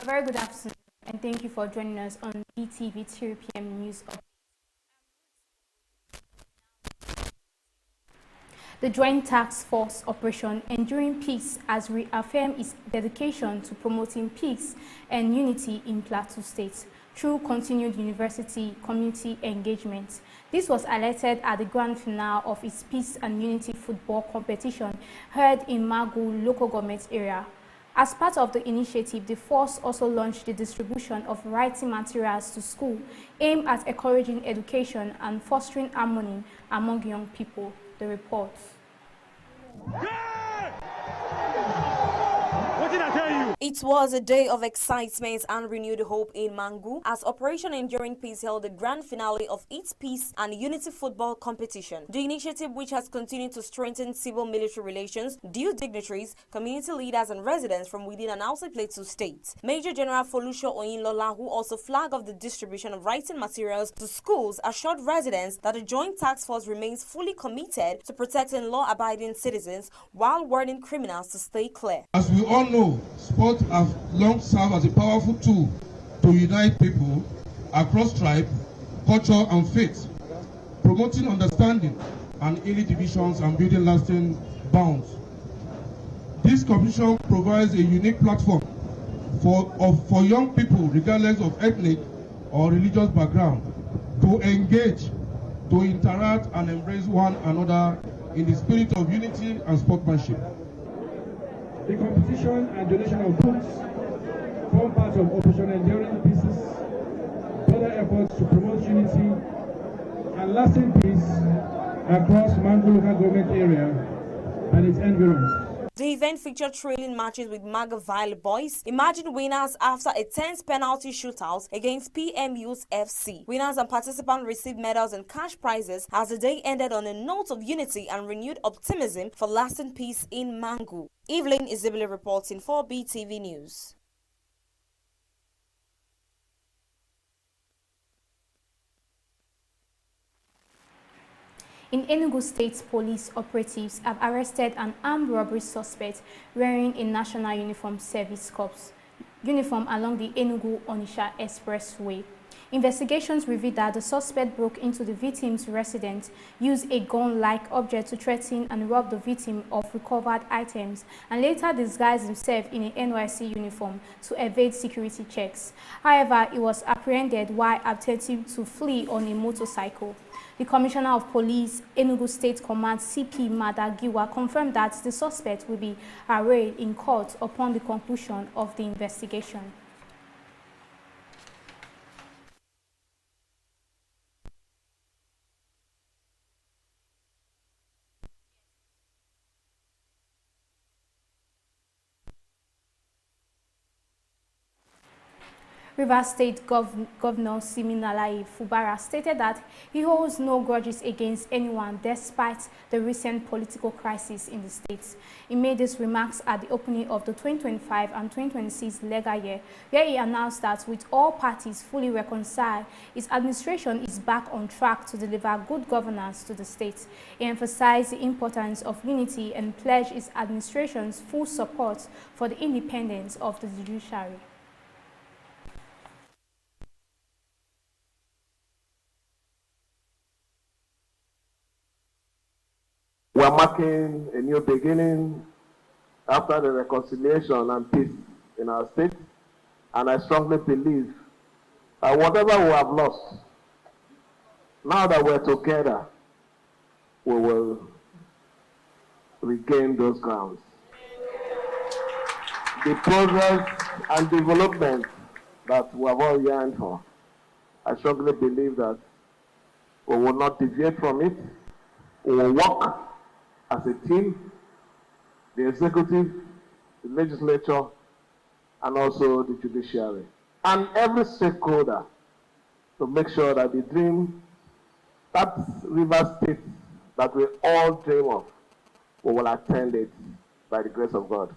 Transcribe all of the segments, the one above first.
A very good afternoon, and thank you for joining us on BeeTv 3PM News. The Joint Task Force Operation Enduring Peace has reaffirmed its dedication to promoting peace and unity in Plateau State through continued university community engagement. This was highlighted at the grand finale of its Peace and Unity football competition held in Magu local government area. As part of the initiative, the force also launched the distribution of writing materials to school aimed at encouraging education and fostering harmony among young people. The report. It was a day of excitement and renewed hope in Mangu as Operation Enduring Peace held the grand finale of its Peace and Unity football competition. The initiative, which has continued to strengthen civil-military relations, due dignitaries, community leaders and residents from within and outside Plateau State. Major General Folusho Oyinlola, who also flagged off the distribution of writing materials to schools, assured residents that the Joint Task Force remains fully committed to protecting law-abiding citizens while warning criminals to stay clear. As we all know, sports have long served as a powerful tool to unite people across tribe, culture and faith, promoting understanding and healing divisions and building lasting bonds. This competition provides a unique platform for young people, regardless of ethnic or religious background, to engage, to interact and embrace one another in the spirit of unity and sportsmanship. The competition and donation of books form part of Operation Enduring Peace, further efforts to promote unity and lasting peace across Mangu local government area and its environs. The event featured thrilling matches with Maga Vile Boys, emerging winners after a tense penalty shootout against PMU's FC. Winners and participants received medals and cash prizes as the day ended on a note of unity and renewed optimism for lasting peace in Mangu. Evelyn Isabella reporting for BeeTv News. In Enugu State, police operatives have arrested an armed robbery suspect wearing a National Uniform Service Corps uniform along the Enugu-Onitsha Expressway. Investigations revealed that the suspect broke into the victim's residence, used a gun-like object to threaten and rob the victim of recovered items, and later disguised himself in an NYC uniform to evade security checks. However, he was apprehended while attempting to flee on a motorcycle. The Commissioner of Police, Enugu State Command CP Madagiwa, confirmed that the suspect will be arraigned in court upon the conclusion of the investigation. Rivers State Governor Siminalayi Fubara stated that he holds no grudges against anyone despite the recent political crisis in the state. He made these remarks at the opening of the 2025 and 2026 legal year, where he announced that with all parties fully reconciled, his administration is back on track to deliver good governance to the state. He emphasized the importance of unity and pledged his administration's full support for the independence of the judiciary. We are marking a new beginning after the reconciliation and peace in our state, and I strongly believe that whatever we have lost, now that we're together, we will regain those grounds. The progress and development that we have all yearned for, I strongly believe that we will not deviate from it. We will work as a team, the executive, the legislature, and also the judiciary, and every stakeholder to make sure that the dream, that River State that we all dream of, we will attain it by the grace of God.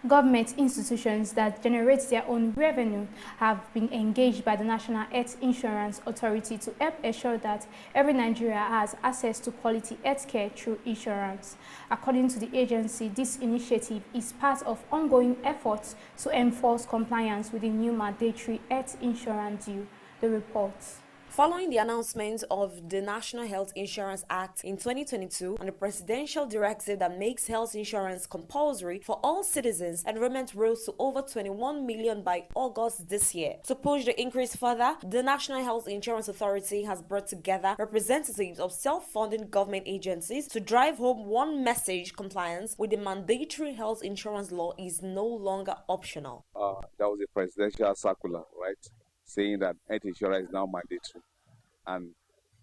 Government institutions that generate their own revenue have been engaged by the National Health Insurance Authority to help ensure that every Nigerian has access to quality health care through insurance. According to the agency, this initiative is part of ongoing efforts to enforce compliance with the new mandatory health insurance due. The reports. Following the announcement of the National Health Insurance Act in 2022 and the presidential directive that makes health insurance compulsory for all citizens, enrollment rose to over 21 million by August this year. To push the increase further, the National Health Insurance Authority has brought together representatives of self-funding government agencies to drive home one message: compliance with the mandatory health insurance law is no longer optional. There was a presidential circular, right, saying that health insurance is now mandatory, and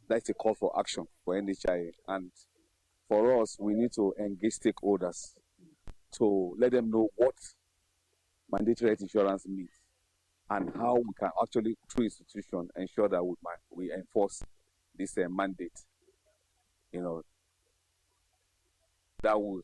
that's a call for action for NHIA. And for us, we need to engage stakeholders to let them know what mandatory health insurance means and how we can actually, through institution, ensure that we enforce this mandate. That will,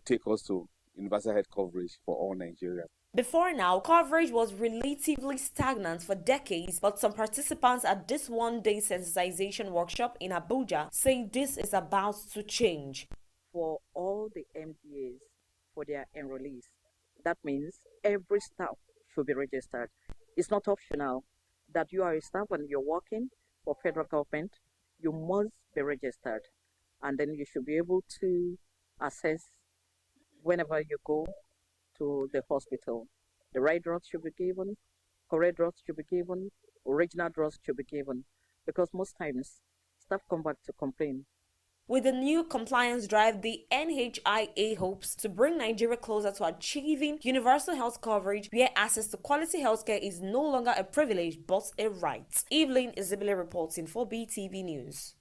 take us to universal health coverage for all Nigerians. Before now, coverage was relatively stagnant for decades, but some participants at this one-day sensitization workshop in Abuja say this is about to change. For all the MDAs, for their enrollees, that means every staff should be registered. It's not optional that you are a staff and you're working for federal government, you must be registered. And then you should be able to assess whenever you go to the hospital. The right drugs should be given, correct drugs should be given, original drugs should be given, because most times staff come back to complain. With the new compliance drive, the NHIA hopes to bring Nigeria closer to achieving universal health coverage, where access to quality healthcare is no longer a privilege but a right. Evelyn Isabella reporting for BeeTv News.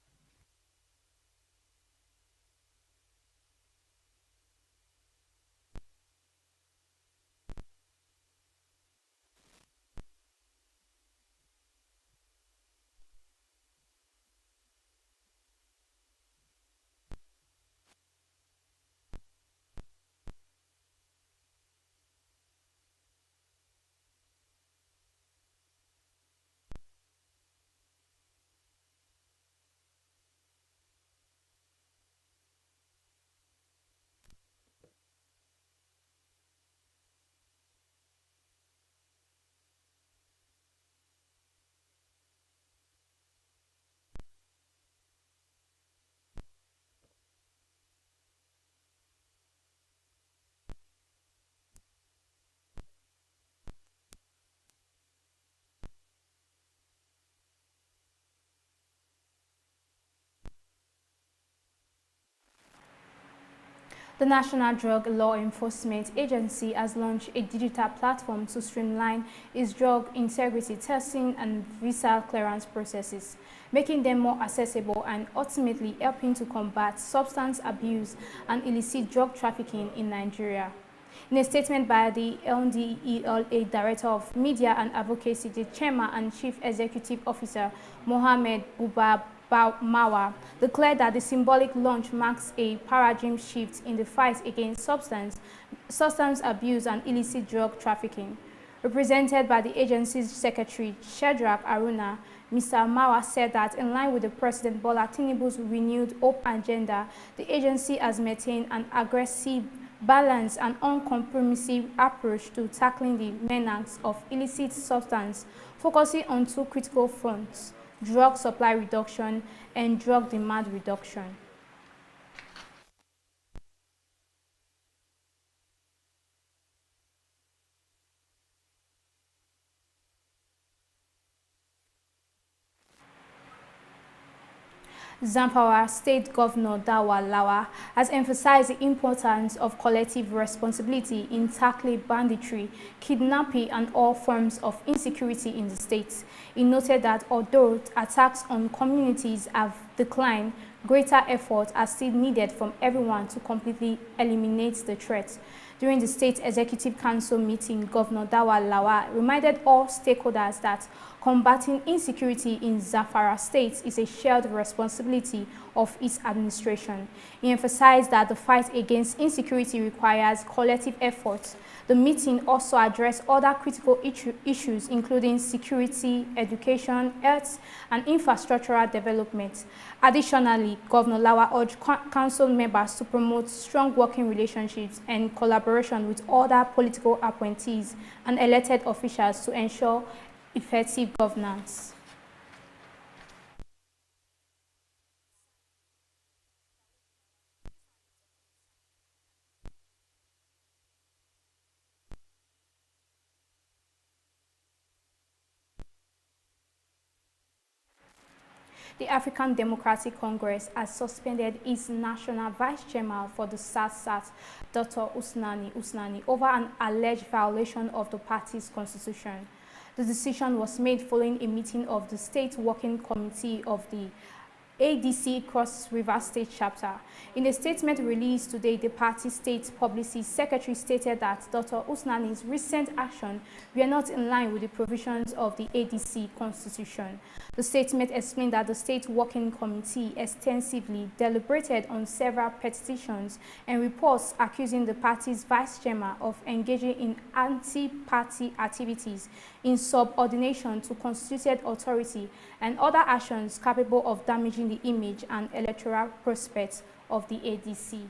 The National Drug Law Enforcement Agency has launched a digital platform to streamline its drug integrity testing and visa clearance processes, making them more accessible and ultimately helping to combat substance abuse and illicit drug trafficking in Nigeria. In a statement by the LNDELA Director of Media and Advocacy, the Chairman and Chief Executive Officer, Mohammed Buba Mawa, declared that the symbolic launch marks a paradigm shift in the fight against substance abuse and illicit drug trafficking. Represented by the agency's Secretary, Shedrack Aruna, Mr. Mawa said that in line with the President Bola Tinubu's renewed hope agenda, the agency has maintained an aggressive, balanced and uncompromising approach to tackling the menace of illicit substance, focusing on two critical fronts: drug supply reduction and drug demand reduction. Zamfara State Governor Dawa Lawa has emphasized the importance of collective responsibility in tackling banditry, kidnapping, and all forms of insecurity in the state. He noted that although attacks on communities have declined, greater efforts are still needed from everyone to completely eliminate the threat. During the State Executive Council meeting, Governor Dawa Lawa reminded all stakeholders that combating insecurity in Zamfara State is a shared responsibility of its administration. He emphasized that the fight against insecurity requires collective efforts. The meeting also addressed other critical issues including security, education, health, and infrastructural development. Additionally, Governor Lawa urged council members to promote strong working relationships and collaboration with other political appointees and elected officials to ensure effective governance. The African Democratic Congress has suspended its national vice chairman for the SAT, Dr. Usnani, over an alleged violation of the party's constitution. The decision was made following a meeting of the State Working Committee of the ADC Cross River State Chapter. In a statement released today, the party state publicity secretary stated that Dr. Usnani's recent action were not in line with the provisions of the ADC Constitution. The statement explained that the State Working Committee extensively deliberated on several petitions and reports accusing the party's vice chairman of engaging in anti-party activities in subordination to constituted authority and other actions capable of damaging the image and electoral prospects of the ADC.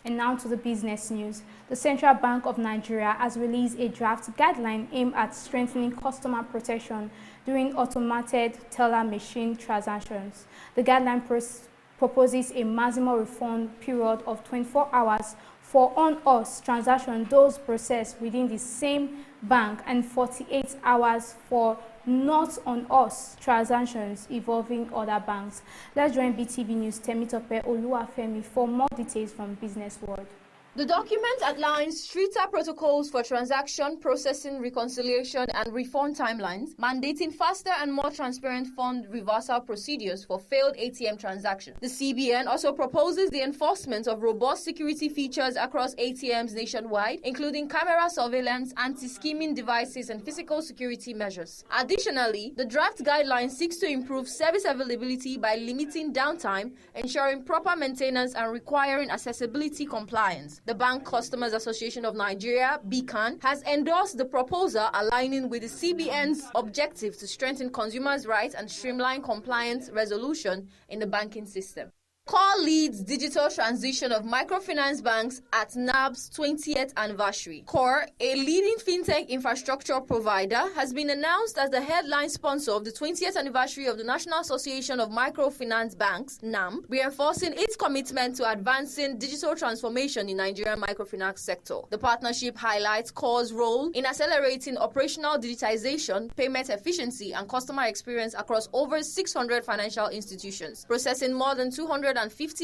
And now to the business news. The Central Bank of Nigeria has released a draft guideline aimed at strengthening customer protection during automated teller machine transactions. The guideline proposes a maximum refund period of 24 hours for on-us transactions, those processed within the same bank, and 48 hours for not on us transactions involving other banks. Let's join BeeTv News Temitope Oluwafemi for more details from Business World. The document outlines stricter protocols for transaction, processing, reconciliation, and refund timelines, mandating faster and more transparent fund reversal procedures for failed ATM transactions. The CBN also proposes the enforcement of robust security features across ATMs nationwide, including camera surveillance, anti-skimming devices, and physical security measures. Additionally, the draft guideline seeks to improve service availability by limiting downtime, ensuring proper maintenance, and requiring accessibility compliance. The Bank Customers Association of Nigeria, BCAN, has endorsed the proposal, aligning with the CBN's objective to strengthen consumers' rights and streamline compliance resolution in the banking system. CORE leads digital transition of microfinance banks at NAB's 20th anniversary. CORE, a leading fintech infrastructure provider, has been announced as the headline sponsor of the 20th anniversary of the National Association of Microfinance Banks, NAMB, reinforcing its commitment to advancing digital transformation in Nigerian microfinance sector. The partnership highlights CORE's role in accelerating operational digitization, payment efficiency, and customer experience across over 600 financial institutions, processing more than 250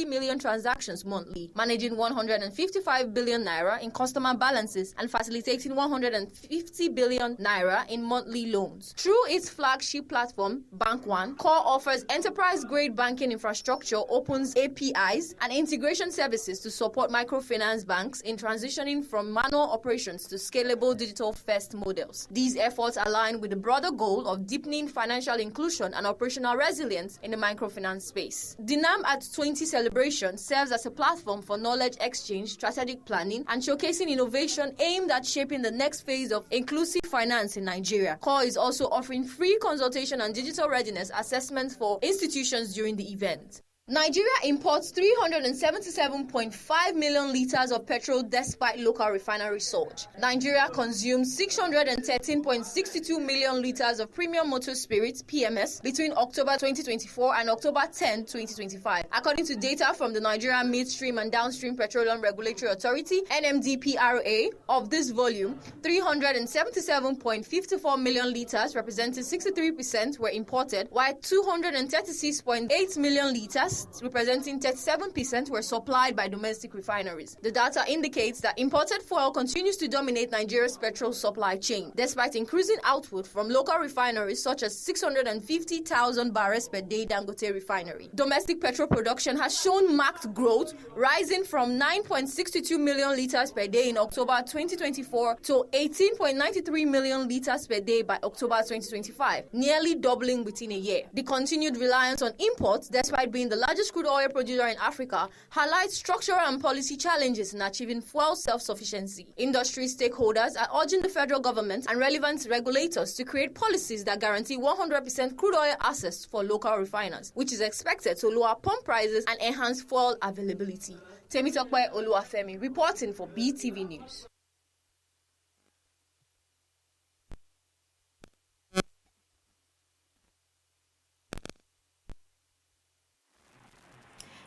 million transactions monthly, managing 155 billion naira in customer balances, and facilitating 150 billion naira in monthly loans. Through its flagship platform, Bank One, CORE offers enterprise-grade banking infrastructure, opens APIs and integration services to support microfinance banks in transitioning from manual operations to scalable digital-first models. These efforts align with the broader goal of deepening financial inclusion and operational resilience in the microfinance space. The NAM at 20 celebration serves as a platform for knowledge exchange, strategic planning, and showcasing innovation aimed at shaping the next phase of inclusive finance in Nigeria. CORE is also offering free consultation and digital readiness assessments for institutions during the event. Nigeria imports 377.5 million liters of petrol despite local refinery surge. Nigeria consumes 613.62 million liters of premium motor spirits (PMS) between October 2024 and October 10, 2025, according to data from the Nigeria Midstream and Downstream Petroleum Regulatory Authority (NMDPRA). Of this volume, 377.54 million liters, representing 63%, were imported, while 236.8 million liters, costs, representing 37%, were supplied by domestic refineries. The data indicates that imported fuel continues to dominate Nigeria's petrol supply chain, despite increasing output from local refineries such as 650,000 barrels per day Dangote refinery. Domestic petrol production has shown marked growth, rising from 9.62 million liters per day in October 2024 to 18.93 million liters per day by October 2025, nearly doubling within a year. The continued reliance on imports, despite being the largest crude oil producer in Africa, highlights structural and policy challenges in achieving fuel self-sufficiency. Industry stakeholders are urging the federal government and relevant regulators to create policies that guarantee 100% crude oil access for local refiners, which is expected to lower pump prices and enhance fuel availability. Temitokwe Oluwafemi reporting for BeeTv News.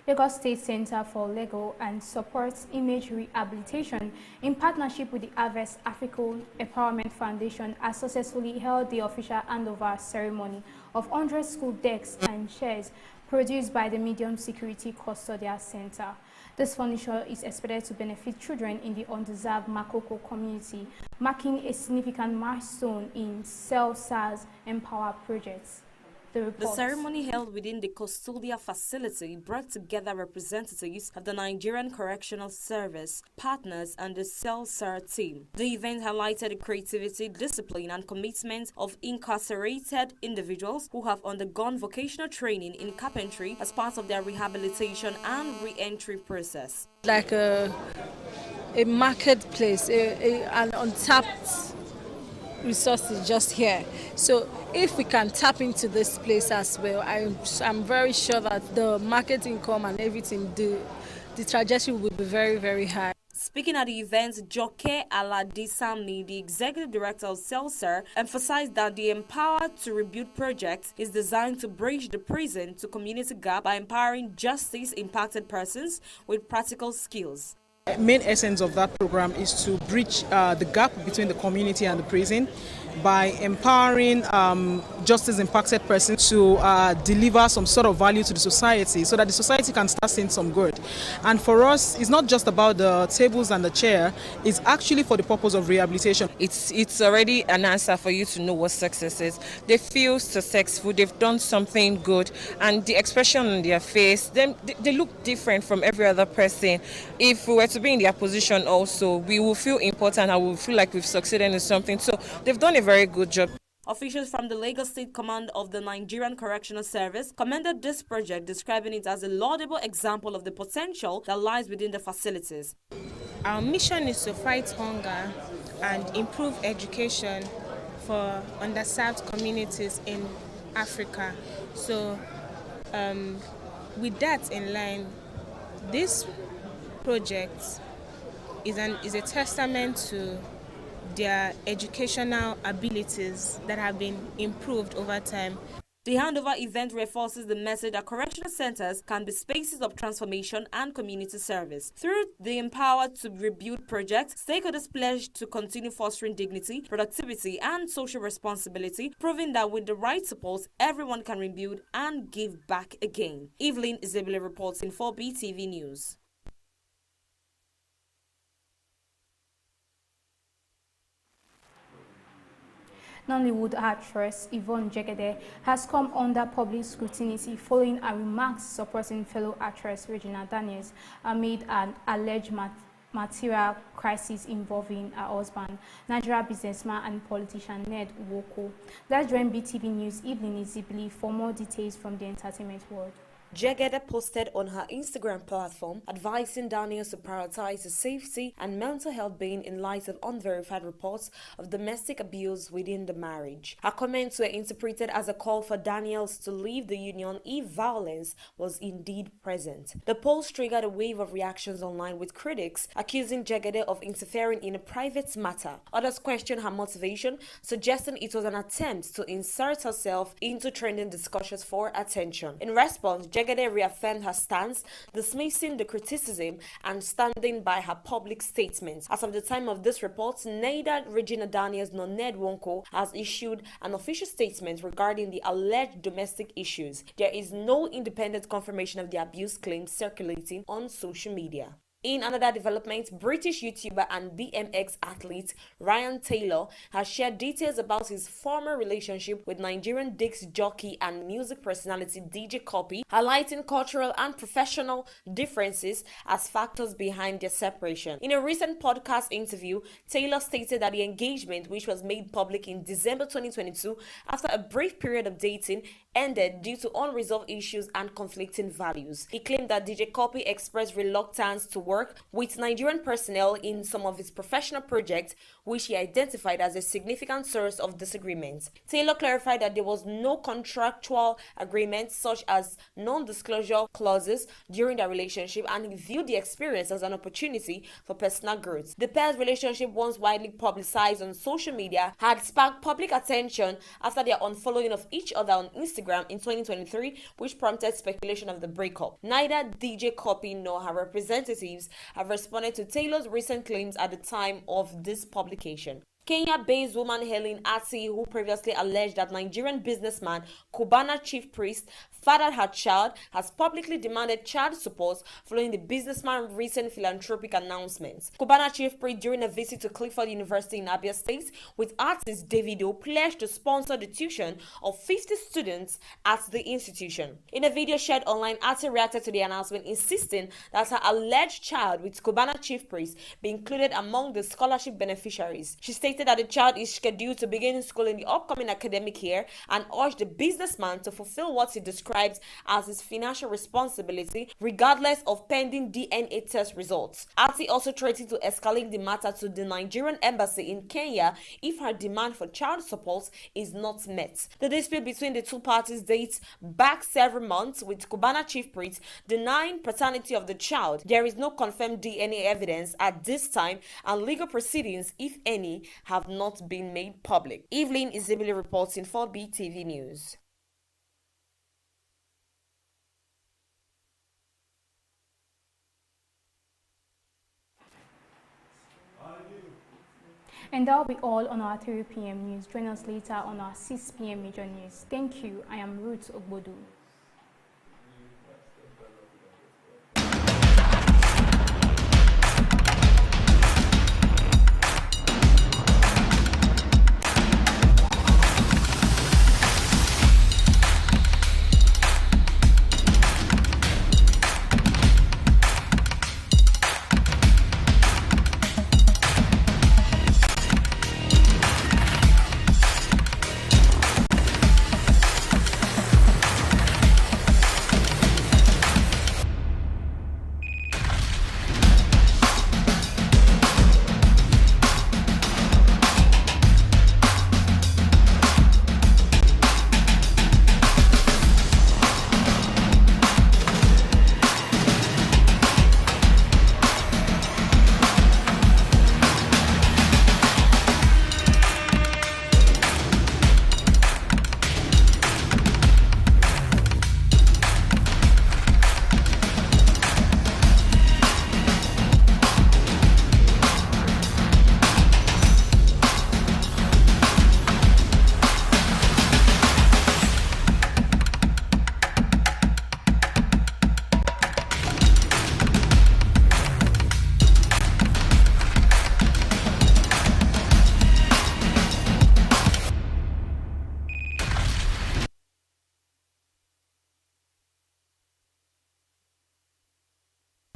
Lagos State Center for Legal and Supports Image Rehabilitation, in partnership with the Harvest African Empowerment Foundation, has successfully held the official handover ceremony of 100 school desks and chairs produced by the Medium Security Custodial Center. This furniture is expected to benefit children in the undeserved Makoko community, marking a significant milestone in CELSA's Empower projects. The ceremony held within the custodial facility brought together representatives of the Nigerian Correctional Service, partners, and the CELSAR team. The event highlighted the creativity, discipline, and commitment of incarcerated individuals who have undergone vocational training in carpentry as part of their rehabilitation and re-entry process. Like a marketplace, an untapped resources just here. So if we can tap into this place as well, I'm very sure that the market income and everything, the trajectory will be very, very high. Speaking at the event, Joke Aladisami, the executive director of CELSAR, emphasized that the Empower to Rebuild project is designed to bridge the prison to community gap by empowering justice-impacted persons with practical skills. The main essence of that program is to bridge the gap between the community and the prison by empowering justice-impacted persons to deliver some sort of value to the society so that the society can start seeing some good. And for us, it's not just about the tables and the chair, it's actually for the purpose of rehabilitation. It's already an answer for you to know what success is. They feel successful, they've done something good, and the expression on their face, they look different from every other person. If we were to be in their position also, we will feel important and we will feel like we've succeeded in something. So they've done a very good job. Officials from the Lagos State Command of the Nigerian Correctional Service commended this project, describing it as a laudable example of the potential that lies within the facilities. Our mission is to fight hunger and improve education for underserved communities in Africa. So with that in line, this project is a testament to their educational abilities that have been improved over time. The handover event reinforces the message that correctional centers can be spaces of transformation and community service. Through the Empower to Rebuild project, stakeholders pledge to continue fostering dignity, productivity, and social responsibility, proving that with the right support, everyone can rebuild and give back again. Evelyn Isabelle reporting for BeeTv News. Nollywood actress Yvonne Jegede has come under public scrutiny following her remarks supporting fellow actress Regina Daniels amid an alleged material crisis involving her husband, Nigerian businessman and politician Ned Nwoko. Let's join BeeTv News Evening Isibili for more details from the entertainment world. Jegede posted on her Instagram platform advising Daniels to prioritize the safety and mental health being in light of unverified reports of domestic abuse within the marriage. Her comments were interpreted as a call for Daniels to leave the union if violence was indeed present. The post triggered a wave of reactions online, with critics accusing Jegede of interfering in a private matter. Others questioned her motivation, suggesting it was an attempt to insert herself into trending discussions for attention. In response, Jegede Jegede reaffirmed her stance, dismissing the criticism and standing by her public statements. As of the time of this report, neither Regina Daniels nor Ned Nwoko has issued an official statement regarding the alleged domestic issues. There is no independent confirmation of the abuse claims circulating on social media. In another development, British YouTuber and BMX athlete Ryan Taylor has shared details about his former relationship with Nigerian disc jockey and music personality DJ Cuppy, highlighting cultural and professional differences as factors behind their separation. In a recent podcast interview, Taylor stated that the engagement, which was made public in December 2022 after a brief period of dating, ended due to unresolved issues and conflicting values. He claimed that DJ Cuppy expressed reluctance to work with Nigerian personnel in some of his professional projects, which he identified as a significant source of disagreement. Taylor clarified that there was no contractual agreement such as non-disclosure clauses during their relationship, and he viewed the experience as an opportunity for personal growth. The pair's relationship, once widely publicized on social media, had sparked public attention after their unfollowing of each other on Instagram in 2023, which prompted speculation of the breakup. Neither DJ Cuppy nor her representatives have responded to Taylor's recent claims at the time of this publication. Kenya-based woman Helen Ati, who previously alleged that Nigerian businessman Cubana chief priest fathered her child, has publicly demanded child support following the businessman's recent philanthropic announcements. Cubana chief priest, during a visit to Clifford University in Abia State with artist Davido, pledged to sponsor the tuition of 50 students at the institution. In a video shared online, Ati reacted to the announcement, insisting that her alleged child with Cubana chief priest be included among the scholarship beneficiaries. She stated that the child is scheduled to begin school in the upcoming academic year and urged the businessman to fulfill what he describes as his financial responsibility, regardless of pending DNA test results. Ati also threatened to escalate the matter to the Nigerian embassy in Kenya if her demand for child support is not met. The dispute between the two parties dates back several months, with Cubana chief priest denying paternity of the child. There is no confirmed DNA evidence at this time, and legal proceedings, if any, have not been made public. Evelyn Isibili reporting for BeeTv News. And that'll be all on our 3 p.m. news. Join us later on our 6 p.m. major news. Thank you. I am Ruth Ogbodu.